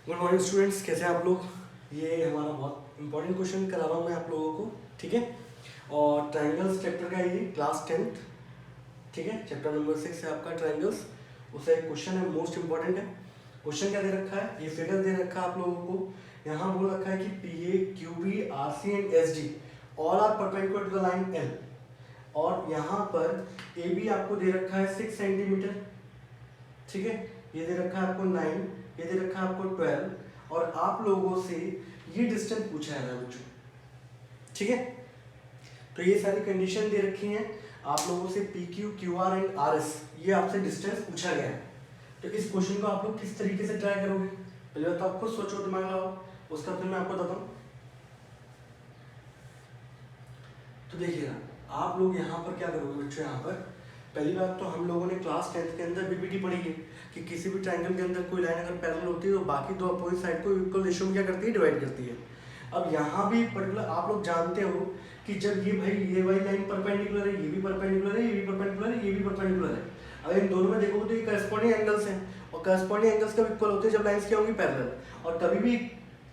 Good morning students, कैसे हैं आप लोग। ये हमारा बहुत इंपॉर्टेंट क्वेश्चन करा रहा हूँ मैं आप लोगों को, ठीक है। और ट्रायंगल्स चैप्टर का ये क्लास 10th, ठीक है, चैप्टर नंबर 6 है आपका ट्रायंगल्स। उससे एक क्वेश्चन है, मोस्ट इंपॉर्टेंट है। क्वेश्चन क्या दे रखा है, ये फिगर दे रखा है आप लोगों को। यहाँ बोल रखा है कि P A Q B R C and S D all are perpendicular to the line L. और यहाँ पर ए बी आपको दे रखा है 6 सेंटीमीटर, ठीक है। ये दे रखा है आपको 9, ये दे रखा है आपको 12, और आप लोगों से ये डिस्टेंस पूछा है बच्चों, ठीक है। तो ये सारी कंडीशन दे रखी हैं आप लोगों से, P Q Q R and R S, ये आपसे डिस्टेंस पूछा गया है। तो इस क्वेश्चन को आप लोग किस तरीके से ट्राई करोगे, पहले तो आप खुद सोचो, दिमाग लगाओ, उसका फिर मैं आपको बताता हूँ। तो देखिएगा आप लोग यहाँ पर क्या करोगे बच्चों। यहाँ पर पहली बात तो हम लोगों ने क्लास 10th के अंदर बीपीटी पढ़ी है कि किसी भी ट्रायंगल के अंदर कोई लाइन अगर पैरेलल होती है तो बाकी दो अपोजिट साइड को इक्वल रेशियो में क्या करती है, डिवाइड करती है। अब यहाँ भी पर्टिकुलर आप लोग जानते हो कि जब ये भाई ये वाली लाइन परपेंडिकुलर है, ये भी परपेंडिकुलर है, ये भी परपेंडिकुलर है, ये भी परपेंडिकुलर है। अगर इन दोनों में देखोगे तो ये करस्पॉन्डिंग एंगल्स हैं, और करस्पॉन्डिंग एंगल्स कब इक्वल होते हैं, जब लाइन्स क्या होंगी, पैरेलल। और कभी भी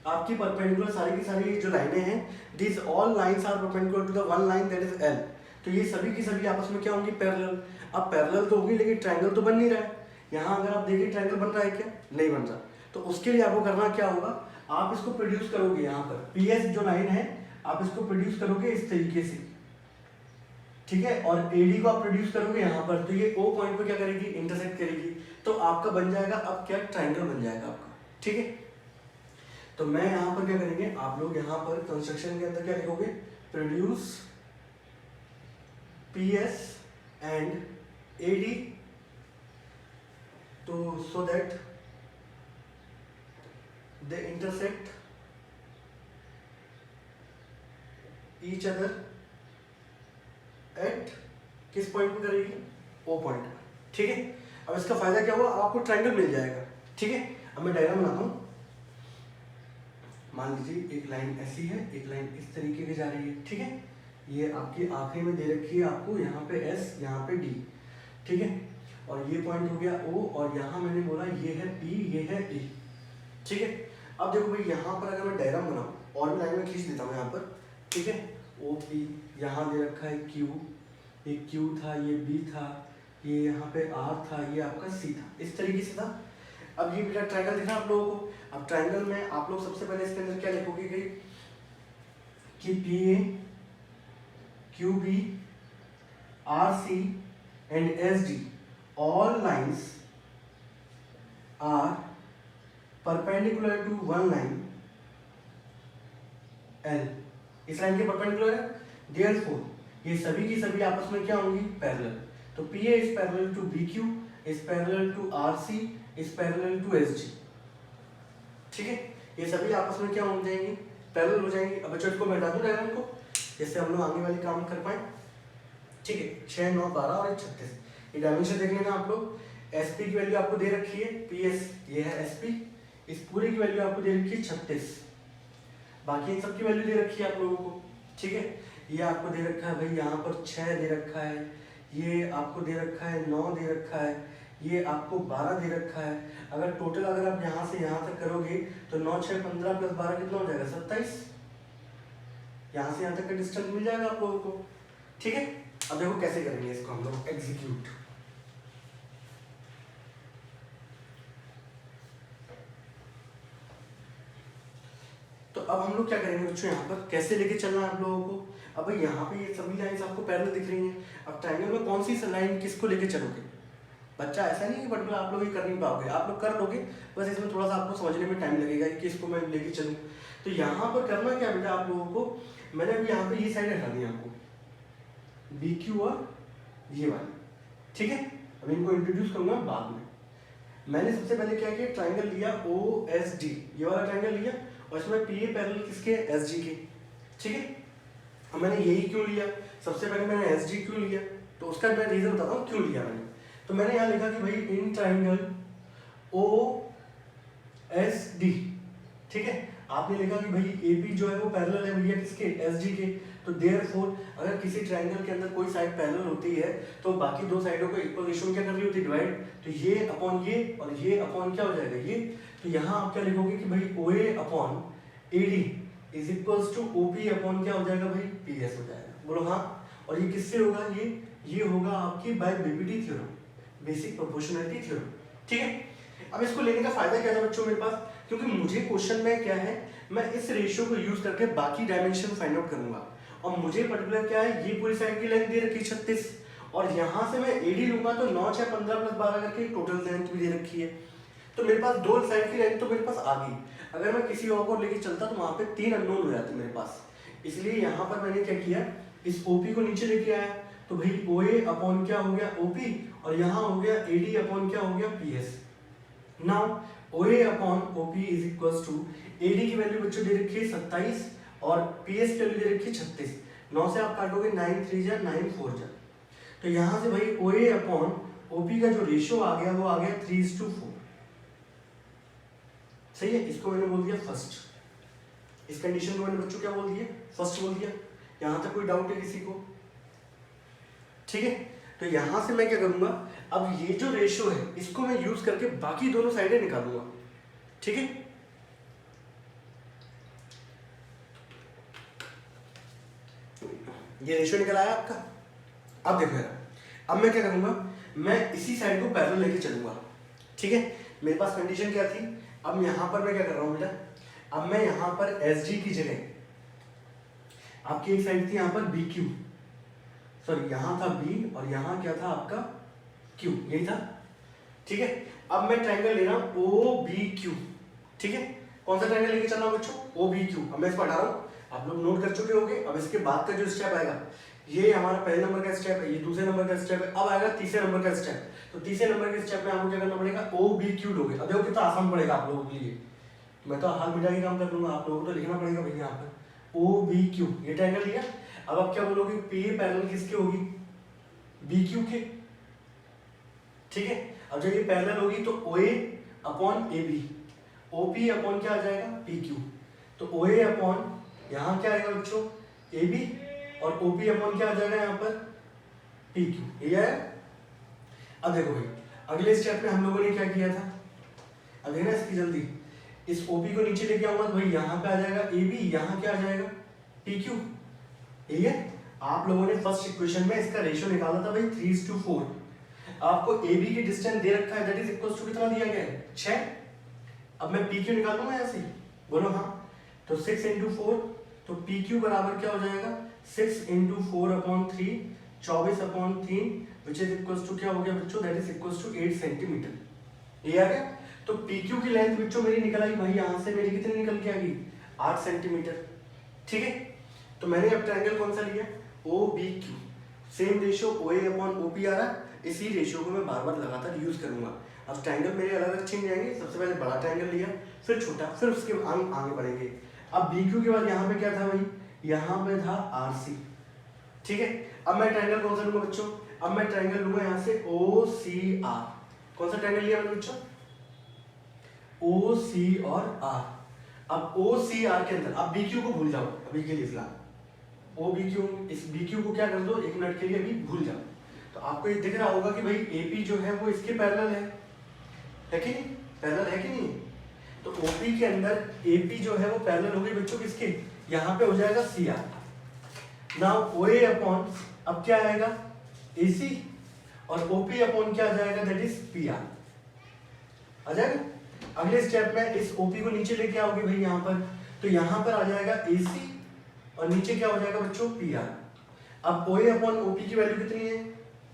आपकी परपेंडिकुलर सारी की सारी जो लाइनें हैं, this all lines are perpendicular to the one line that is L. तो ये सभी की सभी आपस में क्या होंगी, पैरेलल। अब पैरेलल तो होगी लेकिन ट्रायंगल तो बन नहीं रहा है। यहाँ अगर आप देखिए ट्रायंगल बन रहा है क्या, नहीं बन रहा। तो उसके लिए आपको करना क्या होगा, आप इसको प्रोड्यूस करोगे। यहाँ पर पी एस जो लाइन है आप इसको प्रोड्यूस करोगे इस तरीके से, ठीक है। और एडी को आप प्रोड्यूस करोगे यहाँ पर, तो ये ओ पॉइंट पर क्या करेगी, इंटरसेक्ट करेगी। तो आपका बन जाएगा अब क्या, ट्रायंगल बन जाएगा आपका, ठीक है। तो मैं यहाँ पर क्या करेंगे, आप लोग यहाँ पर कंस्ट्रक्शन के अंदर क्या लिखोगे, produce P S and A D, तो so that they intersect each other at किस पॉइंट पे करेगी, ओ पॉइंट, ठीक है। अब इसका फायदा क्या हुआ, आपको ट्रायंगल मिल जाएगा, ठीक है। अब मैं डायग्राम बनाता हूँ। मान लीजिए एक लाइन ऐसी है, एक लाइन इस तरीके की जा रही है, ठीक है। ये आपकी आखिरी में दे रखी है आपको, यहाँ पे एस, यहाँ पे डी, ठीक है। और ये पॉइंट हो गया ओ, और यहाँ मैंने बोला ये है पी, ये है डी, ठीक है। अब देखो भाई यहाँ पर अगर मैं डायग्राम बनाऊँ, और भी लाइन में खींच देता हूँ यहाँ पर, ठीक है। ओ पी, यहाँ दे रखा है क्यू, ये क्यू था, ये बी था, ये यहाँ पे आर था, ये आपका सी था, इस तरीके से था। अब ये मेरा ट्रायंगल दिखा आप लोगों को। अब ट्रायंगल में आप लोग सबसे पहले इसके अंदर क्या लिखोगे कि P A Q B R C and S D all lines are perpendicular to one line L. इस लाइन के परपेंडिकुलर है, देयरफॉर ये सभी की सभी आपस में क्या होंगी, पैरेलल। तो P A is parallel to B Q, is parallel to R C, is parallel to S D, ठीक है। ये सभी आपस में क्या हो जाएंगी, पैरेलल हो जाएंगी। अब बच्चों इसको मैं हटा दूं डायग्राम को, जैसे हम लोग आगे वाले काम कर पाए, ठीक है। 6, 9, 12 और 36, ये डायमेंशन देख लेना आप लोग। एस पी की वैल्यू आपको दे रखी है, पी एस ये है एस पी, इस पूरे की वैल्यू आपको दे रखी है 36, बाकी इन सब की वैल्यू दे रखी है आप लोगों को, ठीक है। ये आपको दे रखा है भाई, यहाँ पर 6 दे रखा है, ये आपको दे रखा है 9 दे रखा है, ये आपको 12 दे रखा है। अगर टोटल अगर आप यहाँ से यहाँ तक करोगे तो 9, 6, 15 प्लस 12 कितना हो जाएगा, 27। यहाँ से यहाँ तक का डिस्टेंस मिल जाएगा आप लोगों को, ठीक है। अब देखो कैसे करेंगे इसको हम लोग एग्जीक्यूट। तो अब हम लोग क्या करेंगे बच्चों, यहाँ पर कैसे लेके चलना है आप लोगों को। अब भाई यहाँ पे ये सभी लाइंस आपको पैरेलल दिख रही हैं। अब ट्रायंगल में कौन सी लाइन किसको लेके चलोगे, बच्चा ऐसा नहीं कि पर्टिकुलर आप लोग ये कर नहीं पाओगे, आप लोग कर लोगे, बस इसमें थोड़ा सा आपको समझने में टाइम लगेगा कि इसको मैं लेके चलूँ। तो यहाँ पर करना क्या बेटा आप लोगों को, मैंने अभी यहाँ पे ये साइड हटा दी आपको, बी क्यू और ये वाली, ठीक है। अब इनको इंट्रोड्यूस करूँगा बाद में। मैंने सबसे पहले क्या किया, ट्राइंगल लिया ओ एस डी, ये वाला ट्राइंगल लिया, और इसमें पी ए पैरेलल किसके, एस जी के, ठीक है। अब मैंने यही क्यों लिया, सबसे पहले मैंने एस जी क्यों लिया, तो उसका मैं रीजन बताता हूँ क्यों लिया मैंने। तो मैंने यहाँ लिखा कि भाई in triangle O S D, ठीक है। आपने लिखा कि भाई AP जो है वो पैरेलल है भैया किसके, SG के, तो देयरफॉर अगर किसी ट्रायंगल के अंदर कोई साइड पैरेलल होती है तो बाकी दो साइडों को इक्वल रेशियो में क्या कर रही होती है, डिवाइड, तो ये अपॉन ये और ये अपॉन क्या हो जाएगा ये, तो यहाँ आप क्या लिखोगे कि भाई OA upon AD is equals to OP upon क्या हो जाएगा भाई, PS हो जाएगा, बोलो हाँ। और ये किससे होगा, ये होगा आपकी by BPT theorem, basic proportionality theorem, ठीक है। अब इसको लेने का फायदा क्या था बच्चों मेरे पास, क्योंकि मुझे क्वेश्चन में क्या है, मैं इस रेशियो को यूज करके बाकी डायमेंशन फाइंड आउट करूंगा, और मुझे पर्टिकुलर क्या है, ये पूरी साइड की लेंथ दे रखी है 36, और यहाँ से मैं AD लूंगा तो 9 6 15 प्लस 12 करके टोटल लेंथ भी दे रखी है, तो मेरे पास दो साइड की लेंथ तो मेरे पास आ गई। अगर मैं किसी और को लेके चलता तो वहां पे 3 अननोन हो जाते मेरे पास, इसलिए यहाँ पर मैंने क्या किया, इस OP को नीचे लेके आया, तो भाई OA अपॉन क्या हो गया OP, और यहाँ हो गया AD अपॉन क्या हो गया PS। Now OA upon OP is equals to, AD की वैल्यू बच्चों दे रखी है 27 और PS की वैल्यू दे रखी है 36, 9 से आप काटोगे 9 3 जा 9 4 जा, तो यहाँ से भाई OA अपॉन OP का जो रेशियो आ गया वो आ गया 3:4, सही है। इसको मैंने बोल दिया फर्स्ट, इस कंडीशन को मैंने बच्चों क्या बोल दिया, फर्स्ट बोल दिया। यहां तक कोई डाउट है किसी को, ठीक है। तो यहां से मैं क्या करूंगा, अब ये जो रेशियो है इसको मैं यूज करके बाकी दोनों साइडें निकालूंगा, ठीक है। ये रेशियो निकल आया आपका। अब देखो यार, अब मैं क्या करूंगा, मैं इसी साइड को पैरेलल लेके चलूंगा, ठीक है। मेरे पास कंडीशन क्या थी, अब यहां पर मैं क्या कर रहा हूं बेटा, अब मैं यहां पर SG की जगह, आपकी एक साइड थी यहां पर BQ, सॉरी यहां था B और यहां क्या था आपका Q, यही था, ठीक है। अब मैं ट्रायंगल ले रहा हूं OBQ, ठीक है। कौन सा ट्रायंगल लेके चल रहा हूं बच्चों, OBQ। अब मैं इसको हटा रहा हूं, आप लोग नोट कर चुके होंगे। अब इसके बाद का जो स्टेप आएगा, ये हमारा पहले नंबर का स्टेप है, ये दूसरे नंबर का स्टेप है, अब आएगा तीसरे नंबर का स्टेप। तो तीसरे नंबर के स्टेप में आपको क्या करना पड़ेगा, OBQ लोगे। अब देखो कितना आसान पड़ेगा आप लोगों के लिए, मैं तो हाथ मिटा के काम कर लूंगा, आप लोगों को तो लिखना पड़ेगा भैया यहाँ पर OBQ, ये ट्रायंगल लिया। अब आप क्या बोलोगे, PA पैरेलल किसके होगी, BQ के, ठीक है। अब जब ये पैरेलल होगी तो OA upon AB, OP upon क्या आ जाएगा PQ, तो OA अपॉन यहाँ क्या आएगा बच्चों AB, और OP अपॉन क्या आ जाएगा यहाँ पर PQ, ये है। अब देखो भाई अगले स्टेप में हम लोगों ने क्या किया था, अब देखना इसकी जल्दी, इस OP को नीचे लेके आऊंगा तो भाई यहाँ पे आ जाएगा AB, यहाँ क्या आ जाएगा PQ, यही है। आप लोगों ने फर्स्ट इक्वेशन में इसका रेशियो निकाला था भाई 3:4, आपको AB की डिस्टेंस दे रखा है, दैट इज इक्वल्स टू कितना दिया गया है 6। अब मैं PQ निकालूंगा यहाँ से, बोलो हाँ, तो 6 × 4, तो PQ बराबर क्या हो जाएगा 6 × 4/3, 24/3, विच इज इक्वल्स टू क्या हो गया बच्चों, that is equals to 8 centimetre, ये आ गया। तो PQ की लेंथ बच्चों मेरी निकल आई भाई, यहां से मेरी कितनी निकल के आ गई 8 सेंटीमीटर, ठीक है। तो मैंने अब ट्रायंगल कौन सा लिया OBQ, same ratio OA upon OP आ रहा, इसी रेशियो को मैं बार बार लगातार यूज करूंगा। अब ट्रायंगल मेरे अलग अलग छिन जाएंगे, सबसे पहले बड़ा ट्रायंगल लिया, फिर छोटा, फिर उसके आगे बढ़ेंगे। अब BQ के बाद यहाँ पे क्या था भाई, यहाँ पे था RC, ठीक है। अब मैं ट्रायंगल कौन सा लूंगा बच्चों, अब मैं ट्रायंगल लूंगा यहाँ से OCR, कौन सा ट्रायंगल लिया मैंने बच्चों OC और R। अब OCR के अंदर, अब BQ को भूल जाओ अभी के लिए फिलहाल, OBQ, इस BQ को क्या कर दो एक मिनट के लिए अभी भूल जाओ। तो आपको ये दिख रहा होगा कि भाई AP जो है वो इसके पैरेलल है कि नहीं, पैरेलल है कि नहीं। तो OP के अंदर AP जो है वो पैरेलल होगी बच्चों किसके, यहाँ पे हो जाएगा CR। नाउ OA अपॉन अब क्या आएगा AC, और OP अपॉन क्या आ जाएगा, दैट इज PR आ जाएगा। अगले स्टेप में इस OP को नीचे लेके आओगे भाई यहाँ पर, तो यहाँ पर आ जाएगा AC और नीचे क्या हो जाएगा बच्चों PR। अब OA अपॉन OP की वैल्यू कितनी है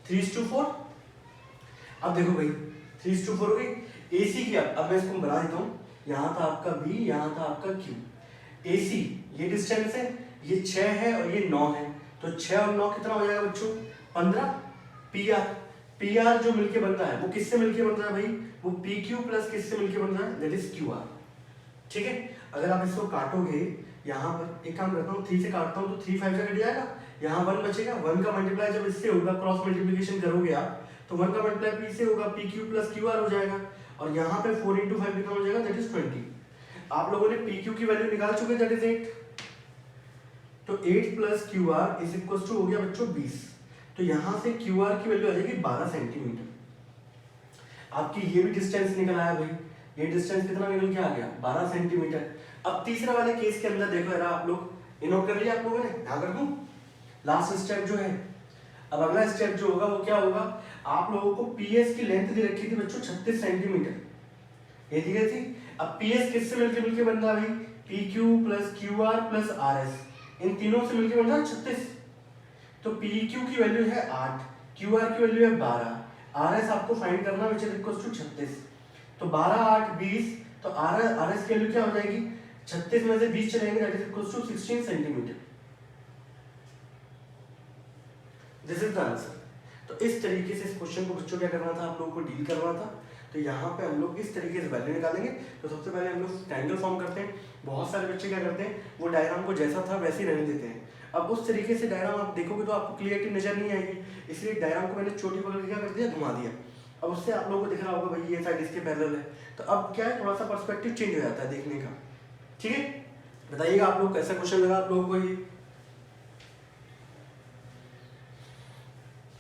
3:4। अब देखो भाई 3:4 हो गई। AC की अब मैं इसको बना देता हूँ, यहाँ था आपका B, यहाँ था आपका Q। AC ये डिस्टेंस है, ये 6 है और ये 9 है, तो 6 और 9 कितना हो जाएगा बच्चों 15। PR जो मिलके बन रहा है वो किससे मिलके बन रहा है भाई, वो PQ प्लस किससे मिलके बन रहा है, दैट इज QR, ठीक है। अगर आप इसको काटोगे, यहाँ पर एक काम करता हूँ 3 से काटता हूँ तो 3 5 से कट जाएगा, यहाँ 1 बचेगा, 1 का मल्टीप्लाई जब इससे होगा, क्रॉस मल्टीप्लिकेशन करोगे आप, तो 1 का मल्टीप्लाई P से होगा, PQ प्लस QR हो जाएगा, और यहाँ पे 4 × 5 कितना हो जाएगा, दैट इज 20। आप लोगों ने पी क्यू की वैल्यू निकाल चुके, दैट इज 8। तो 8 plus Q R is equal to हो गया बच्चों 20। तो यहां से क्यू आर की वैल्यू आ जाएगी 12 सेंटीमीटर। आपकी ये भी डिस्टेंस निकल आया भाई, ये डिस्टेंस कितना निकल के आ गया 12 सेंटीमीटर। अब तीसरा वाले केस के अंदर देखो यार, आप लोग नोट कर लिया आप लोगों ने, ध्यान कर दूं लास्ट स्टेप जो है। अब अगला स्टेप जो होगा वो क्या होगा, आप लोगों को पीएस की लेंथ दी रखी थी बच्चों 36 सेंटीमीटर, ये दी गई थी। अब पीएस किससे मिलके बन रहा है भाई, P Q plus Q R plus R S, इन तीनों से मिलके बन रहा है 36। तो पी क्यू की वैल्यू है 8, क्यू आर की वैल्यू है 12, आर एस आपको फाइंड करना विच इज इक्वल टू 36। तो 12 8 20, तो आर एस की वैल्यू क्या हो जाएगी, 36 में से 20 चलेंगे that is equal to 16 centimetre. This is the answer. तो इस तरीके से इस क्वेश्चन को बच्चों क्या करना था, आप लोगों को डील करना था। तो यहाँ पे हम लोग इस तरीके से वैल्यू निकालेंगे। तो सबसे पहले हम लोग ट्रायंगल फॉर्म करते हैं। बहुत सारे बच्चे क्या करते हैं, वो डायग्राम को जैसा था वैसे ही रहने देते हैं। अब उस तरीके से डायग्राम आप देखोगे तो आपको क्लियरिटी नजर नहीं आएगी, इसलिए डायग्राम को मैंने चोटी पकड़ के क्या कर दिया, घुमा दिया। अब उससे आप लोगों को दिख रहा होगा भाई ये साइड इसके पैरेलल है। तो अब क्या है, थोड़ा सा पर्सपेक्टिव चेंज हो जाता है देखने का। ठीक है, बताइएगा आप लोग कैसा क्वेश्चन लगा आप लोगों को ये।